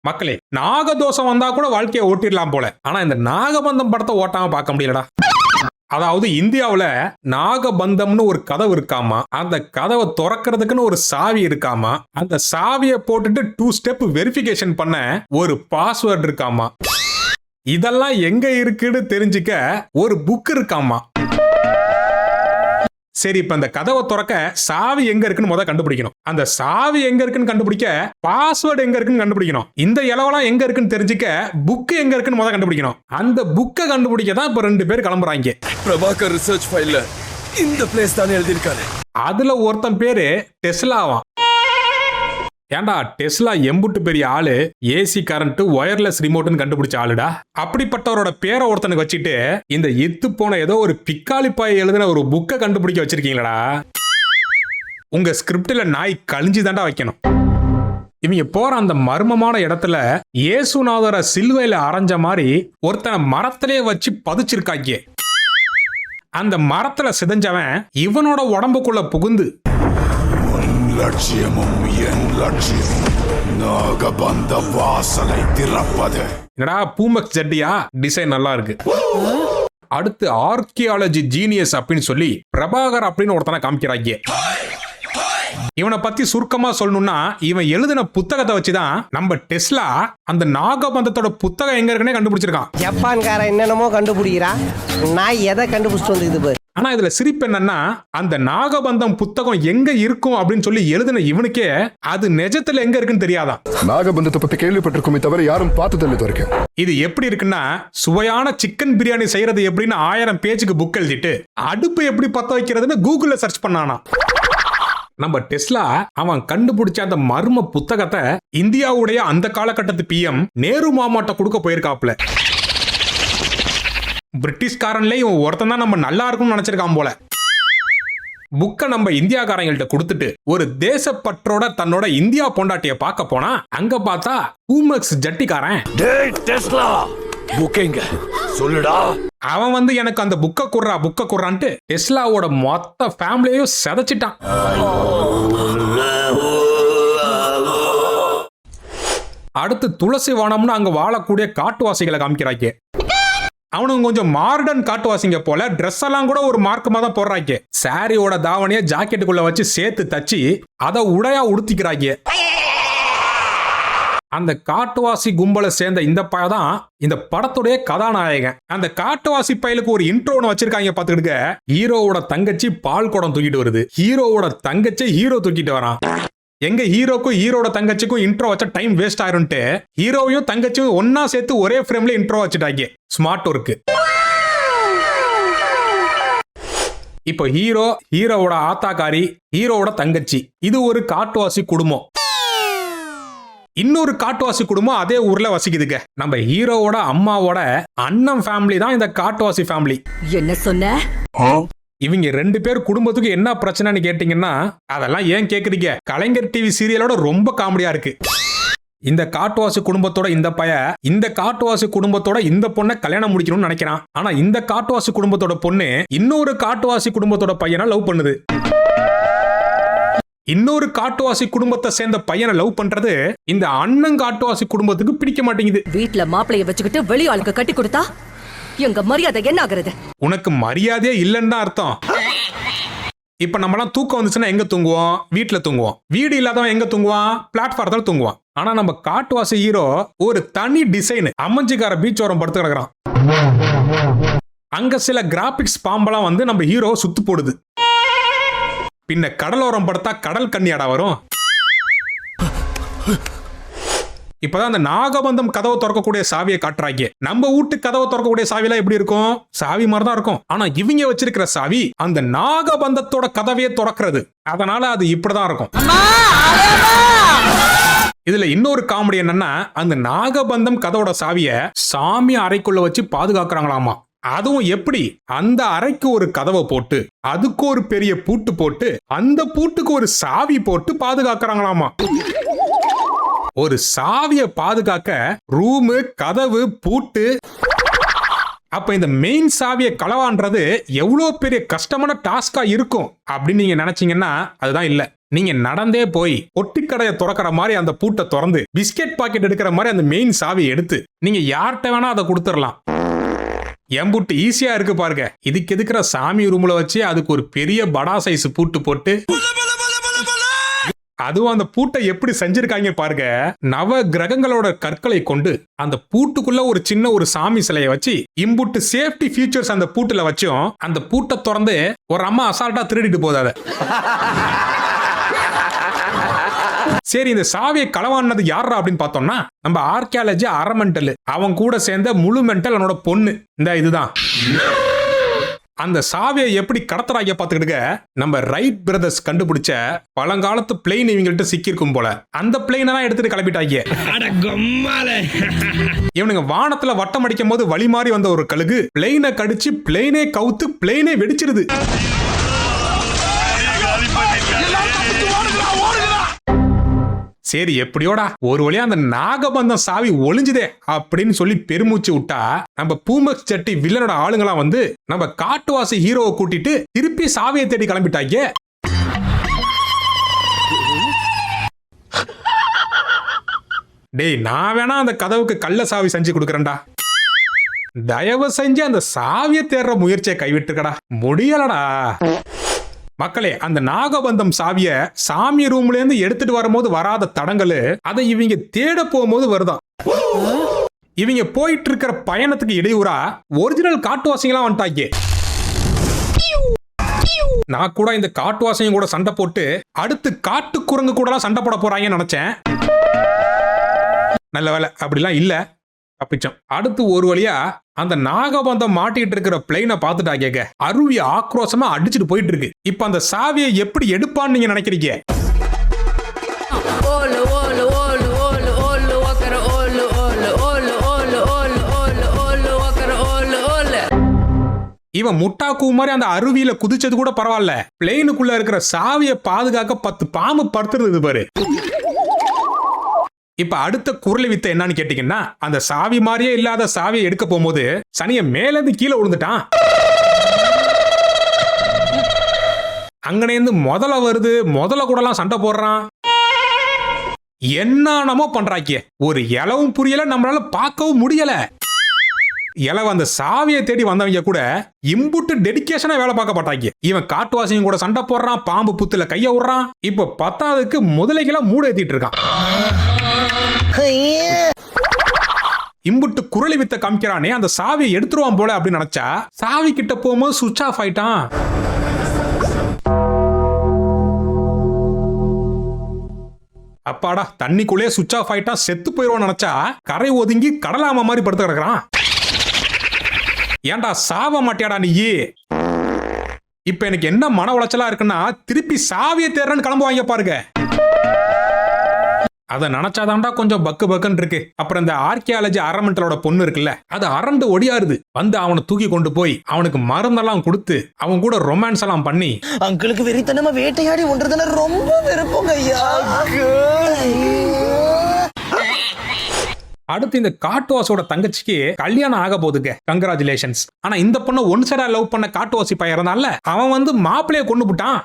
மக்களே, நாகதோஷம் வந்தா கூட வாழ்க்கையை ஓட்டிடலாம் போல. ஆனா இந்த நாகபந்தம் படத்தை ஓட்டாம பார்க்க முடியலடா. அதாவது இந்தியாவுல நாகபந்தம்னு ஒரு கதவு இருக்காமா, அந்த கதவை திறக்கிறதுக்குன்னு ஒரு சாவி இருக்காமா, அந்த சாவியை போட்டுட்டு 2 ஸ்டெப் வெரிஃபிகேஷன் பண்ண ஒரு பாஸ்வேர்டு இருக்காமா. இதெல்லாம் எங்க இருக்குன்னு தெரிஞ்சுக்க ஒரு புக் இருக்காமா. சரி, இப்ப அந்த கதவை திறக்க சாவி எங்க இருக்குன்னு முத கண்டுபிடிக்கணும். அந்த சாவி எங்க இருக்குன்னு கண்டுபிடிக்க பாஸ்வேர்டு எங்க இருக்குன்னு கண்டுபிடிக்கணும். இந்த இலவெல்லாம் எங்க இருக்குன்னு தெரிஞ்சுக்க புக் எங்க இருக்குன்னு முத கண்டுபிடிக்கணும். அந்த புக்கை கண்டுபிடிக்க தான் இப்ப 2 பேர் கிளம்புறாங்க. பிரபாகர் ரிசர்ச் ஃபைல்ல இந்த பிளேஸ் தானே எழுதியிருக்காரு. அதுல ஒருத்தன் பேரு டெஸ்லாவாம். ஏண்டா, டெஸ்லா எம்புட்டு பெரிய ஆளு, ஏசி கரண்ட் ஒயர்லெஸ் ரிமோட்னு கண்டுபிடிச்ச ஆளுடா. அப்படிப்பட்டவரோட பேரை ஒருத்தனுக்கு வச்சுட்டு இந்த இத்து போன ஏதோ ஒரு பிக்காளிப்பாய் எழுதின ஒரு புக்கை கண்டுபிடிக்க வச்சிருக்கீங்களா? உங்க ஸ்கிரிப்ட்ல நாய் கழிஞ்சு தாண்டா வைக்கணும். இவங்க போற அந்த மர்மமான இடத்துல இயேசுநாதரை சிலுவையில அரைஞ்ச மாதிரி ஒருத்தனை மரத்திலே வச்சு பதிச்சிருக்காங்க. அந்த மரத்துல சிதைஞ்சவன் இவனோட உடம்புக்குள்ள புகுந்து லட்சியமும் என் லட்சியம் நாகபந்த வாசலை திறப்பது. என்னடா பூமக்ஸ் ஜட்டியா? டிசைன் நல்லா இருக்கு. அடுத்து ஆர்கியாலஜி ஜீனியஸ் அப்படின்னு சொல்லி பிரபாகர் அப்படின்னு ஒருத்தனை காமிக்கிறாங்க. இவனை பத்தி சுருக்கமா சொல்லணும்னா, இவன் எழுதின புத்தகத்தை வச்சுதான் நம்ம டெஸ்லா அந்த நாகபந்தத்தோட புத்தகம் எங்க இருக்குன்னே கண்டுபிடிச்சிருக்கான். ஜப்பான்கார என்னென்னமோ கண்டுபிடிக்கிறான், நான் எதை கண்டுபிடிச்சிட்டு வந்து இது. ஆனா இதுல சிரிப்பு என்னன்னா, அந்த நாகபந்தம் புத்தகம் எங்க இருக்கும் அப்படின்னு சொல்லி எழுதின இவனுக்கே அது நிஜத்துல எங்க இருக்குன்னு தெரியாதான். நாகபந்தத்தை பத்தி கேள்விப்பட்டிருக்குமே தவிர யாரும் பார்த்ததில்லை வரைக்கும். இது எப்படி இருக்குன்னா, சுவையான சிக்கன் பிரியாணி செய்யறது எப்படின்னு 1000 பேஜுக்கு புக் எழுதிட்டு அடுப்பு எப்படி பத்த வைக்கிறதுன்னு கூகுள்ல சர்ச் பண்ணானா. நம்ம டெஸ்லா அவன் கண்டுபிடிச்ச அந்த மர்ம புத்தகத்தை இந்தியாவுடைய அந்த காலகட்டத்து பிஎம் நேரு மாமாட்ட கொடுக்க போயிருக்காப்ல. பிரிட்டிஷ்காரன்ல இவன் ஒருத்தன் தான் நம்ம நல்லா இருக்கும்னு நினைச்சிருக்கான் போல. புக்கை நம்ம இந்தியாக்காரங்கள்ட்ட கொடுத்துட்டு ஒரு தேசப்பற்றோட தன்னோட இந்தியா பொண்டாட்டிய பார்க்க போனா, அங்க பார்த்தா பூமக்ஸ் ஜட்டிக்காரன். சொல்லுடா. அவன் வந்து எனக்கு அந்த புக்கை குர்றான்ட்டு டெஸ்லாவோட மொத்த ஃபேமிலியையும் செதைச்சிட்டான். அடுத்து துளசி வனம்னு அங்க வாழக்கூடிய காட்டுவாசிகளை காமிக்கிறாங்க. அவனுங்க கொஞ்சம் மார்டன் காட்டுவாசிங்க போல ட்ரெஸ் எல்லாம் கூட ஒரு மார்க்கமா தான் போடுறாங்க. சாரியோட தாவணிய ஜாக்கெட்டுக்குள்ள வச்சு சேர்த்து தச்சு அதை உடையா உடுத்திக்கிறாங்க. அந்த காட்டுவாசி கும்பலை சேர்ந்த இந்த பையன் தான் இந்த படத்துடைய கதாநாயகன். அந்த காட்டுவாசி பையலுக்கு ஒரு இன்ட்ரோன்னு வச்சிருக்காங்க பாத்துக்கிடுங்க. ஹீரோவோட தங்கச்சி பால் குடம் தூக்கிட்டு வருது, ஹீரோவோட தங்கச்சி ஹீரோ தூக்கிட்டு வரான். எங்க ஹீரோக்கும் ஹீரோட தங்கச்சிக்கும் இன்ட்ரோ வச்ச டைம் வேஸ்ட் ஆயிரும்ட்டு ஹீரோவையும் தங்கச்சியும் ஒன்னா சேர்த்து ஒரே ஃப்ரேம்ல இன்ட்ரோ வச்சுட்டாங்க. Smart work. இப்போ ஹீரோவோட ஆத்தாக்காரி, ஹீரோவோட தங்கச்சி, இது ஒரு காட்டுவாசி குடும்பம். இன்னொரு காட்டுவாசி குடும்பம் அதே ஊர்ல வசிக்குதுங்க. நம்ம ஹீரோவோட அம்மாவோட அண்ணன் ஃபேமிலி தான் இந்த காட்டுவாசி ஃபேமிலி. என்ன சொன்ன? இவங்க 2 பேர் குடும்பத்துக்கு என்ன பிரச்சனைன்னு கேட்டீங்கன்னா, அதெல்லாம் ஏன் கேக்குறீங்க, கலைஞர் டிவி சீரியலோட ரொம்ப காமெடியா இருக்கு. இந்த காட்டுவாசி குடும்பத்தோட இந்த பையன் இந்த காட்டுவாசி குடும்பத்தோட இந்த பொண்ணை கல்யாணம் முடிக்கணும்னு நினைக்கிறான். ஆனா இந்த காட்டுவாசி குடும்பத்தோட பொண்ணு இன்னொரு காட்டுவாசி குடும்பத்தோட பையனை லவ் பண்ணுது. இன்னொரு காட்டுவாசி குடும்பத்தை சேர்ந்த பையனை லவ் பண்றது இந்த அண்ணன் காட்டுவாசி குடும்பத்துக்கு பிடிக்க மாட்டேங்குது. வீட்டுல மாப்பிளைய வச்சுக்கிட்டு வெளி ஆளுக்கு கட்டி கொடுத்தா எங்க மரியாதை என்ன ஆகுறது? உனக்கு மரியாதையே இல்லைன்னு தான் அர்த்தம். இப்ப நம்மலாம் தூக்கம் வந்துச்சுன்னா எங்க தூங்குவோம்? வீட்டுல தூங்குவோம். வீடு இல்லாதவன் எங்க தூங்குவான்? பிளாட்ஃபார்ம்ல தூங்குவான். ஆனா நம்ம காட்டுவாசி ஹீரோ ஒரு தனி டிசைன் அம்மஞ்சிக்கார பீச் ஓரம் படுத்து கிடக்குறான். அங்க சில கிராபிக்ஸ் பாம்பெல்லாம் வந்து நம்ம ஹீரோ சுத்து போடுது. பின்ன கடலோரம் படுத்தா கடல் கன்னியாடா வரும். இப்பதான் அந்த நாகபந்தம் கதவை திறக்கக்கூடிய சாவியை காட்டுறாங்க. நம்ம வீட்டு கதவை திறக்கக்கூடிய சாவியெல்லாம் எப்படி இருக்கும்? சாவி மாதிரி தான் இருக்கும். ஆனா இவங்க வச்சிருக்கிற சாவி அந்த நாகபந்தத்தோட கதவையே திறக்கிறது. அதனால அது இப்படிதான் இருக்கும். இதுல இன்னொரு காமெடி என்னன்னா, அந்த நாகபந்தம் கதவோட சாவிய சாமி அறைக்குள்ள வச்சு பாதுகாக்கிறாங்களாமா. அதுவும் எப்படி? அந்த அறைக்கு ஒரு கதவை போட்டு அதுக்கு ஒரு பெரிய பூட்டு போட்டு அந்த பூட்டுக்கு ஒரு சாவி போட்டு பாதுகாக்கிறாங்களாமா. ஒரு சாவியை பாதுகாக்க ரூமு, கதவு, பூட்டு அப்ப இந்த மெயின் சாவியை களவான்றது எவ்வளவு பெரிய கஷ்டமான டாஸ்கா இருக்கும் அப்படின்னு நீங்க நினைச்சீங்கன்னா அதுதான் இல்ல. நீங்க நடந்தே போய் பொட்டிக்கடையை திறக்கிற மாதிரி அந்த பூட்டை திறந்து பிஸ்கெட் பாக்கெட் எடுக்கிற மாதிரி அந்த மெயின் சாவியை எடுத்து நீங்க யார்கிட்ட வேணா அதை கொடுத்துடலாம். எம்புட்டு ஈஸியா இருக்கு பாருங்க. இதுக்கு எதுக்குற சாமி ரூம்ல வச்சு அதுக்கு ஒரு பெரிய படா சைஸ் பூட்டு போட்டு, அதுவும் அந்த பூட்டை எப்படி செஞ்சிருக்காங்க பாருங்க. நவ கிரகங்களோட கற்களை கொண்டு அந்த பூட்டுக்குள்ள ஒரு சின்ன ஒரு சாமி சிலையை வச்சு இம்புட்டு சேஃப்டி ஃபீச்சர்ஸ் அந்த பூட்டுல வச்சும் அந்த பூட்டை திறந்து ஒரு அம்மா அசால்ட்டா திருடிட்டு போதாத. சரி, இந்த சாவியை களவானது யாரா அப்படின்னு பார்த்தோம்னா நம்ம ஆர்கியாலஜி அரமெண்டல் அவன் கூட சேர்ந்த முழு மெண்டல் அவனோட பொண்ணு. இந்த இதுதான் அந்த சாவியை எப்படி கடத்துறாங்க பாத்துக்கிட்டுங்க. நம்ம ரைட் பிரதர்ஸ் கண்டுபிடிச்ச பழங்காலத்து பிளெயின் இவங்கள்ட்ட சிக்கிருக்கும் போல அந்த பிளெயினை தான் எடுத்துட்டு கிளம்பிட்டாங்க. இவனுங்க வானத்துல வட்டம் அடிக்கும் போது வழி மாறி வந்த ஒரு கழுகு பிளெயினை கடிச்சு பிளெயினே கவுத்து பிளெயினே வெடிச்சிருது. சரி, எப்படியோடா ஒரு வழியா அந்த நாகபந்தம் சாவி ஒளிஞ்சுதே அப்படின்னு சொல்லி பெருமூச்சு விட்டா நம்ம பூமக்ஸ் ஜட்டி வில்லனோட ஆளுங்களாம் வந்து நம்ம காட்டுவாசி ஹீரோவை கூட்டிட்டு திருப்பி சாவியை தேடி கிளம்பிட்டாங்க. டேய், நான் வேணா அந்த கதவுக்கு கள்ள சாவி செஞ்சு கொடுக்கறேன்டா. தயவு செஞ்சு அந்த சாவியை தேடுற முயற்சியை கைவிட்டுக்கடா. முடியலடா மக்களே. அந்த நாகபந்தம் சாவிய சாமி ரூம்ல இருந்து எடுத்துட்டு வரும்போது வராத தடங்கள் அதை இவங்க தேட போகும்போது வருதான். இவங்க போயிட்டு இருக்கிற பயணத்துக்கு இடையூறா ஒரிஜினல் காட்டுவாசிங்களா வந்துட்டாங்க. நான் கூட இந்த காட்டுவாசிங்க கூட சண்டை போட்டு அடுத்து காட்டு குரங்கு கூட சண்டை போட போறாங்கன்னு நினைச்சேன். நல்ல வேலை அப்படிலாம் இல்ல, தப்பிச்சோம். அடுத்து ஒரு வழியா அந்த நாகபந்தம் மாட்டிட்டு இருக்கிற பிளெயினை பார்த்துட்டாங்க. அருவி ஆக்ரோஷமா அடிச்சுட்டு போயிட்டு இருக்கு. இப்ப அந்த சாவியை எப்படி எடுப்பான்னு நீங்க நினைக்கிறீங்க? இவன் முட்டாக்கு மாதிரி அந்த அருவியில குதிச்சது கூட பரவாயில்ல, பிளெயினுக்குள்ள இருக்கிற சாவியை பாதுகாக்க 10 பாம்பு படுத்துறது பாரு. இப்ப அடுத்த குரலை வித்த என்னன்னு கேட்டீங்கன்னா, அந்த சாவி மாதிரியே இல்லாத சாவியை எடுக்க போகும்போது சனிய மேல இருந்து கீழே விழுந்துட்டான். அங்கனேந்து முதல்ல வருது, முதல்ல கூடலாம் சண்டை போடுறான். என்னமோ பண்றாங்க. ஒரு இலவும் புரியல, நம்மளால பார்க்கவும் முடியல. இலவ அந்த சாவியை தேடி வந்தவங்க கூட இம்புட்டு டெடிகேஷனா வேலை பார்க்க மாட்டாங்க. இவன் காட்டுவாசியும் கூட சண்டை போடுறான், பாம்பு புத்துல கைய விடுறான். இப்ப 10க்கு முதலைகளா மூட ஏத்திட்டு இருக்கான். இம்புட்டு குரலி வித்த காமிக்கிறானே, அந்த சாவியை எடுத்துருவான் போல அப்படின்னு நினைச்சா சாவி கிட்ட போகும்போது சுவிட்ச் ஆஃப் ஆயிட்டான். அப்பாடா, தண்ணிக்குள்ளே சுவிட்ச் ஆஃப் ஆயிட்டான், செத்து போயிடுவான் நினைச்சா கரை ஒதுங்கி கடலாம மாதிரி படுத்து கிடக்குறான். ஏன்டா சாவ மாட்டியாடா நீ? இப்ப எனக்கு என்ன மன உளைச்சலா இருக்குன்னா, திருப்பி சாவியை தேர்றன்னு கிளம்புவாங்க பாருங்க. அதை நினைச்சாதான்டா கொஞ்சம் பக்கு பக்குன்னு இருக்கு. அப்புறம் இந்த ஆர்கியாலஜி அரமெண்டலோட பொண்ணு இருக்குல்ல, அது அரண்டு ஒடியாருது. வந்து அவனை தூக்கி கொண்டு போய் அவனுக்கு மருந்தெல்லாம் கொடுத்து அவன் கூட ரொமான்ஸ் எல்லாம் பண்ணி, அங்கிளுக்கு வெறித்தனமா வேட்டையாடி ஒன்றதுல ரொம்ப விருப்பங்க ஐயா. அடுத்து இந்த காட்டுவாசோட தங்கச்சிக்கு கல்யாணம் ஆக போகுதுங்க. கங்க்ராச்சுலேஷன்ஸ். ஆனா இந்த பொண்ணு ஒன் சைடா லவ் பண்ண காட்டுவாசி பையறனால அவன் வந்து மாப்பிளைய கொண்டு போட்டான்.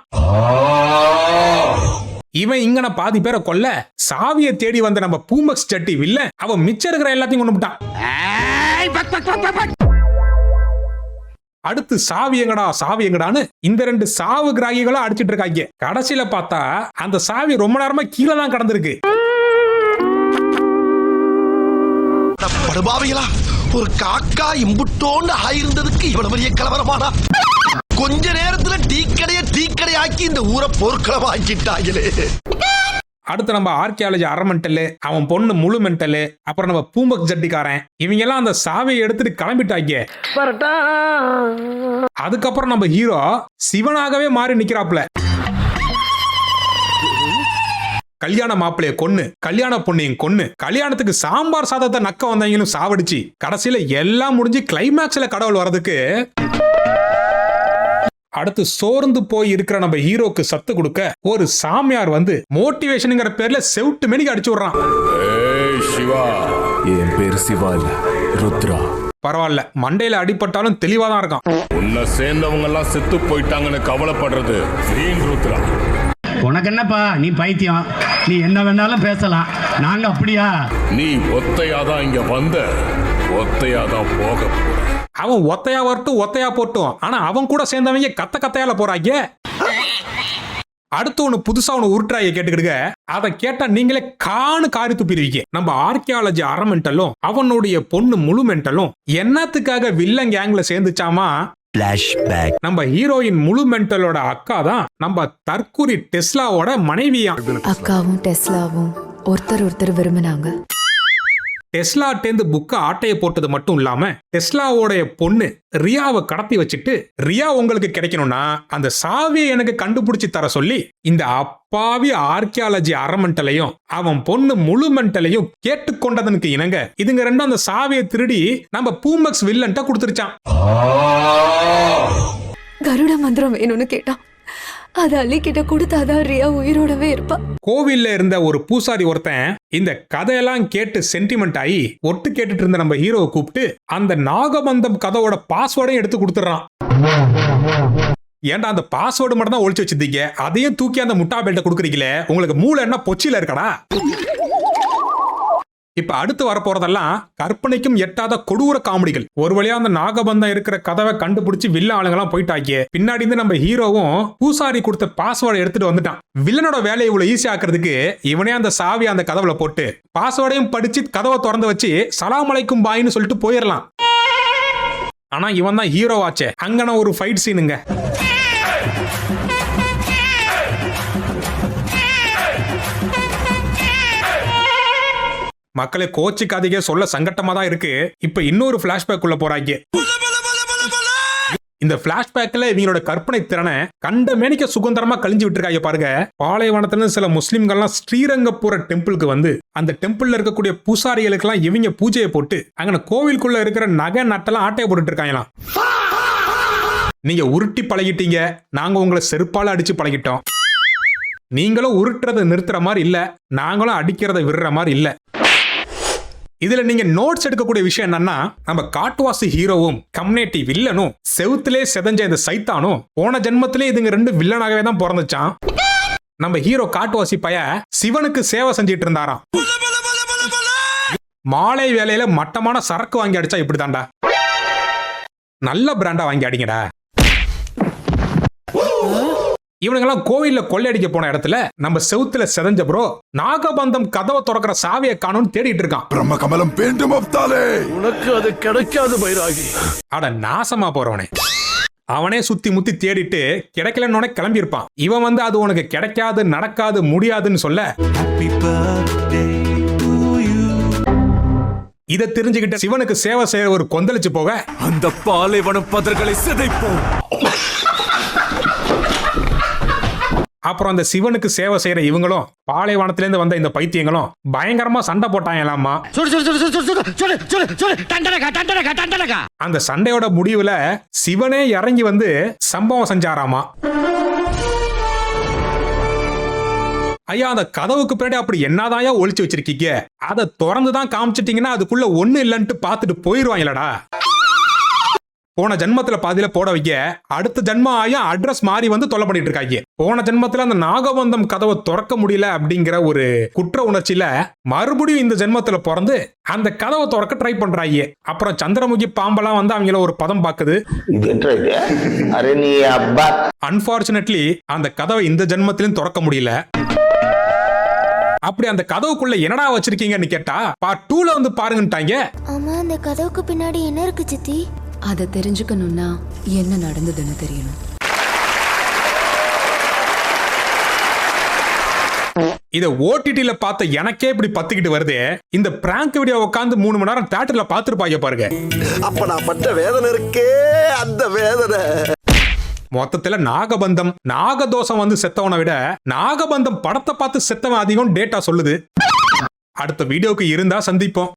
இவன் இங்கன பாதி பேரை கொல்ல சாவியை தேடி வந்த நம்ம பூமக்ஸ் ஜட்டி வில்ல அவன் மிச்சம் இருக்கிற எல்லாத்தையும் கொண்டு போட்டான். அடுத்து சாவி எங்கடான்னு இந்த 2 சாவு கிராகிகளும் அடிச்சிட்டு இருக்காங்க. கடைசியில பார்த்தா அந்த சாவி ரொம்ப நேரமா கீழே தான் கடந்திருக்கு. படுபாவிகளா, ஒரு காக்கா இம்புட்டோன்னு ஆயிருந்ததுக்கு இவ்வளவு பெரிய கலவரமானா? கொஞ்ச நேரத்துல டீக்கடையாக்கி இந்த ஊரை போர்க்களமா ஆக்கிட்டாங்களே. அடுத்து நம்ம ஆர்கியாலஜி அரமெண்டல், அவன் பொண்ணு முழு மெண்டல், அப்புறம் நம்ம பூமக்ஸ் ஜட்டிக்காரன், இவங்க எல்லாம் அந்த சாவியை எடுத்துட்டு கிளம்பிட்டாங்க. அதுக்கப்புறம் நம்ம ஹீரோ சிவனாகவே மாறி நிக்கிறாப்ல. கல்யாண மாப்பிளைய கொன்னு, கல்யாண பொண்ணையும் கொன்னு, கல்யாணத்துக்கு சாம்பார் சாதத்தை நக்க வந்தவங்களும் சாவடிச்சு, கடைசியில எல்லாம் முடிஞ்சு கிளைமேக்ஸ்ல கடவுள் வர்றதுக்கு அடுத்து சோர்ந்து போய் இருக்கிற நம்ம ஹீரோக்கு சத்து கொடுக்க ஒரு சாமியார் வந்து மோட்டிவேஷனுங்கிற பேர்ல செவுட்டு மெனிக்கு அடிச்சு விடுறான். சிவா, என் பேர் சிவா இல்ல, ருத்ரா. பரவாயில்ல, மண்டையில அடிபட்டாலும் தெளிவா தான் இருக்கான். உன்னை சேர்ந்தவங்க எல்லாம் செத்து போயிட்டாங்கன்னு கவலைப்படுறது வீண் ருத்ரா. உனக்கு என்னப்பா, நீ பைத்தியம், நீ என்ன வேணாலும் பேசலாம், நாங்க அப்படியா? நீ ஒத்தையாதான் இங்க வந்த, ஒத்தையாதான் போக போற. அவன் ஒத்தையா வரட்டும், ஒத்தையா போட்டும், ஆனா அவன் கூட சேர்ந்தவங்க கத்த கத்தையால போறாங்க. அடுத்து ஒண்ணு புதுசா ஒண்ணு உருட்டுறாங்க கேட்டுக்கிடுங்க. அதை கேட்டா நீங்களே காரி துப்பிடுவீங்க. நம்ம ஆர்கியாலஜி அரை மென்டலும் அவனுடைய பொண்ணு முழு மென்டலும் என்னத்துக்காக வில்லன் கேங்ல சேர்ந்துச்சாமா? நம்ம ஹீரோயின் முழு மென்டலோட அக்கா தான் நம்ம தற்குறி டெஸ்லாவோட மனைவியா. அக்காவும் டெஸ்லாவும் ஒருத்தர் விரும்பினாங்க. டெஸ்லாட்டேந்து புக்க ஆட்டையை போட்டது மட்டும் இல்லாம டெஸ்லாவோட பொண்ணு ரியாவை கடத்தி வச்சுட்டு, ரியா உங்களுக்கு கிடைக்கணும்னா அந்த சாவியை எனக்கு கண்டுபிடிச்சு தர சொல்லி இந்த அப்பாவி ஆர்கியாலஜி அரை மென்டலையும் அவன் பொண்ணு முழு மென்டலையும் கேட்டுக்கொண்டதனுக்கு இணங்க இதுங்க ரெண்டும் அந்த சாவியை திருடி நம்ம பூமக்ஸ் வில்லன்ட்ட கொடுத்துருச்சான். கருட மந்திரம் வேணும்னு கேட்டான். அது அள்ளிக்கிட்ட கொடுத்தாதான் ரியா உயிரோடவே இருப்பா. கோவில்ல இருந்த ஒரு பூசாரி ஒருத்தன் இந்த கதையெல்லாம் கேட்டு சென்டிமெண்ட் ஆகி ஒட்டு கேட்டுட்டு இருந்த நம்ம ஹீரோவை கூப்பிட்டு அந்த நாகபந்தம் கதையோட பாஸ்வேர்டையும் எடுத்து கொடுத்துறான். ஏன்டா அந்த பாஸ்வேர்டு மட்டும் தான் ஒழிச்சு வச்சிருந்தீங்க, அதையும் தூக்கி அந்த முட்டா பெல்ட்ட கொடுக்குறீங்களே, உங்களுக்கு மூளை என்ன பொச்சில இருக்கடா? இப்ப அடுத்து வரப்போறதெல்லாம் கற்பனைக்கும் எட்டாத கொடூர காமெடிகள். ஒரு வழியா அந்த நாகபந்தம் இருக்கிற கதவை கண்டுபிடிச்சு வில்ல ஆளுங்கெல்லாம் போயிட்டாங்க. பின்னாடி இருந்து நம்ம ஹீரோவும் பூசாரி கொடுத்த பாஸ்வேர்டை எடுத்துட்டு வந்துட்டான். வில்லனோட வேலையை இவ்வளவு ஈஸி ஆக்குறதுக்கு இவனே அந்த சாவி அந்த கதவுல போட்டு பாஸ்வேர்டையும் படிச்சு கதவை திறந்து வச்சு சலாம் அலைக்கும் பாயின்னு சொல்லிட்டு போயிடலாம். ஆனா இவன் தான் ஹீரோவாச்சே. அங்கன ஒரு ஃபைட் சீனுங்க. மக்களை கோச்சிக்காதீங்க, சொல்ல சங்கட்டமா தான் இருக்கு. இப்ப இன்னொரு பிளாஷ்பேக் உள்ள போறாங்க. இந்த பிளாஷ்பேக்ல இவங்களோட கற்பனை திறனை கண்ட மேனிக்க சுதந்திரமா கழிஞ்சு விட்டுருக்காங்க பாருங்க. பாலைவனத்துல சில முஸ்லிம்கள்லாம் ஸ்ரீரங்கபுர டெம்பிளுக்கு வந்து அந்த டெம்பிள்ல இருக்கக்கூடிய பூசாரிகளுக்கு எல்லாம் இவங்க பூஜையை போட்டு அங்க கோவிலுக்குள்ள இருக்கிற நகை நட்டெல்லாம் ஆட்டையை போட்டுட்டு இருக்காங்களாம். நீங்க உருட்டி பழகிட்டீங்க, நாங்க உங்களை செருப்பால அடிச்சு பழகிட்டோம். நீங்களும் உருட்டுறதை நிறுத்துற மாதிரி இல்ல, நாங்களும் அடிக்கிறத விடுற மாதிரி இல்ல. இதுல நீங்க நோட்ஸ் எடுக்கக்கூடிய விஷயம் என்னன்னா, நம்ம காட்டுவாசி ஹீரோவும் கம்யூனிட்டி வில்லனும் செவுத்திலே செதஞ்ச இந்த சைத்தானும் போன ஜென்மத்திலே இதுங்க ரெண்டு வில்லனாகவே தான் பிறந்துச்சான். நம்ம ஹீரோ காட்டுவாசி பைய சிவனுக்கு சேவை செஞ்சிட்டு இருந்தாராம். மாலை வேலையில மட்டமான சரக்கு வாங்கி அடிச்சா இப்படி தாண்டா. நல்ல பிராண்டா வாங்கி அடிங்கடா. இவனுங்கெல்லாம் கோவில்ல கொள்ளையடிக்க போன இடத்துல நம்ம செவுத்துல செதஞ்ச ப்ரோ நாகபந்தம் கதவை திறக்கிற சாவியை காணும் தேடிட்டு இருக்கான். பிரம்ம கமலம் வேண்டும் அப்தாலே. உனக்கு அது கிடைக்காது பைராகி. அட நாசமா போறவனே. அவனே சுத்தி முத்தி தேடிட்டு கிடைக்கலன்னு கிளம்பி இருப்பான். இவன் வந்து அது உனக்கு கிடைக்காது, நடக்காது, முடியாதுன்னு சொல்ல இதை தெரிஞ்சுக்கிட்ட சிவனுக்கு சேவை செய்ய ஒரு கொந்தளிச்சு போக அந்த பாலைவன பதர்களை சிதைப்போம். அப்புறம் அந்த சிவனுக்கு சேவை செய்யற இவங்களும் பாலைவனத்திலேருந்து வந்த இந்த பைத்தியங்களும் பயங்கரமா சண்டை போட்டாங்களாமா. அந்த சண்டையோட முடிவுல சிவனே இறங்கி வந்து சம்பவம் செஞ்சாராமா. ஐயா, அந்த கதவுக்கு பின்னாடி அப்படி என்னதாயா ஒளிச்சு வச்சிருக்கீங்க, அதை திறந்துதான் காமிச்சிட்டீங்கன்னா அதுக்குள்ள ஒண்ணு இல்லன்ட்டு பாத்துட்டு போயிருவாங்களடா. போன ஜென்மத்துல பாதியில போட வைக்க அடுத்த ஜென்மம் ஆயா அட்ரஸ் மாறி வந்து தொல்லை பண்ணிட்டு இருக்காங்க. போன ஜென்மத்துல அந்த நாகபந்தம் கதவை திறக்க முடியல அப்படிங்கிற ஒரு குற்ற உணர்ச்சியில மறுபடியும் இந்த ஜென்மத்துல பிறந்து அந்த கதவை திறக்க ட்ரை பண்றாங்க. அப்புறம் சந்திரமுகி பாம்பெல்லாம் வந்து அவங்கள ஒரு பதம் பாக்குது. அன்பார்ச்சுனேட்லி அந்த கதவை இந்த ஜென்மத்திலும் திறக்க முடியல. அப்படி அந்த கதவுக்குள்ள என்னடா வச்சிருக்கீங்கன்னு கேட்டா பார்ட் 2ல வந்து பாருங்கன்ட்டாங்க. ஆமா, அந்த கதவுக்கு பின்னாடி என்ன இருக்கு சித்தி? அதை தெரிஞ்சுக்கணும்னா என்ன நடந்ததுன்னு தெரியணும். இத ஓடிடில பார்த்த எனக்கே இப்படி பத்திக்கிட்டு வருது. இந்த பிராங்க் வீடியோ உட்காந்து 3 மணி நேரம் தியேட்டர்ல பாத்துருப்பாங்க பாருங்க. அப்ப நான் பட்ட வேதனை இருக்கே, அந்த வேதனை. மொத்தத்துல நாகபந்தம் நாகதோஷம் வந்து செத்தவனை விட நாகபந்தம் படத்தை பார்த்து செத்தவன் அதிகம் டேட்டா சொல்லுது. அடுத்த வீடியோக்கு இருந்தா சந்திப்போம்.